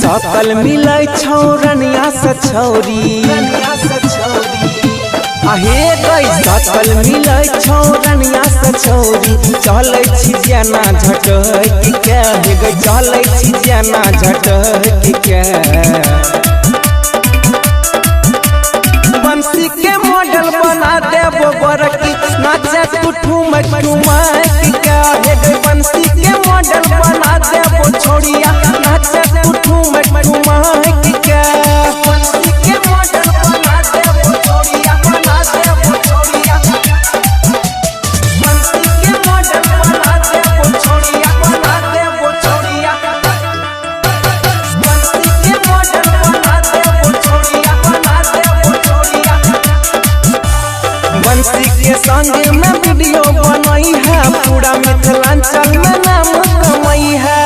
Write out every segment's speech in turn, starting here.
सकल मिलै छौरनिया से छौरी आहे गई सकल मिलै छौरनिया से छौरी चलै छी जेना झटक के हे गई चलै छी जेना झटक के बंसी के मॉडल बना देबो बरकी नाचे ठुम ठुमक के हे गई बंसी के मॉडल बना देबो छोड़िया नाचे ठुम ठुमक के बंसी के मॉडल बना देबो छोड़िया बना देबो छोड़िया बंसी के मॉडल बना देबो छोड़िया बना देबो छोड़िया बंसी के मॉडल बना देबो छोड़िया बना देबो छोड़िया बंसी के संग में वीडियो बनाई है पूरा मिथिलांचल में नाम कमाई है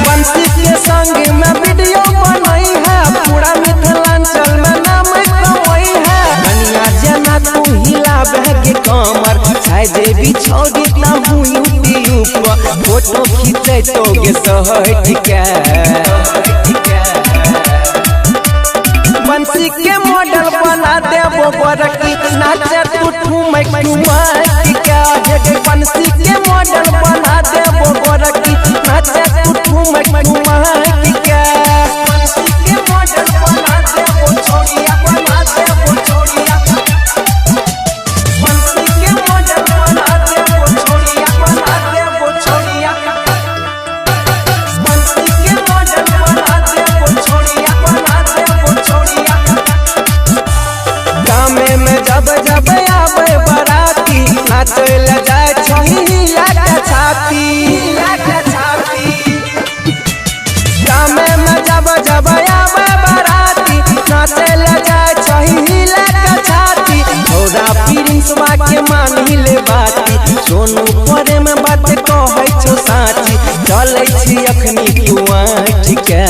बंसी के संग में वीडियो बनाई है पूरा मिथिलांचल में नाम कमाई है कनिया जना तू हिला बहके कमर छाय देवी छोड़ी ना हूँ यूट्यूब फोटो खींचे तो गे सहट के बंसी के मॉडल बना देबो बरकी नाचे ठुमक ठुमक के बंसी के मॉडल बना देबो बरकी नाचे ठुमक ठुमक के बंसी के मॉडल बना देबो छोड़िया बना देबो छोड़िया बंसी के मॉडल बना देबो छोड़िया बना देबो छोड़िया बंसी के मॉडल बना देबो छोड़िया बना देबो छोड़िया गामे में जब जब आवे बराती नाचल जाए छहिला के छाती गामे में जब जब आवे बराती नाचल जाए छहिला के छाती थोड़ा प्रिंसवा के मानी ले बाती सोनू परे में बात कहै छौ साची चलै छी अखनी कुआं ठीके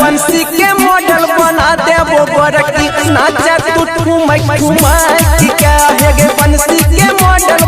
बंसी के मॉडल बना देबो बरकी नाचे ठुमक ठुमक के हे गे बंसी के मॉडल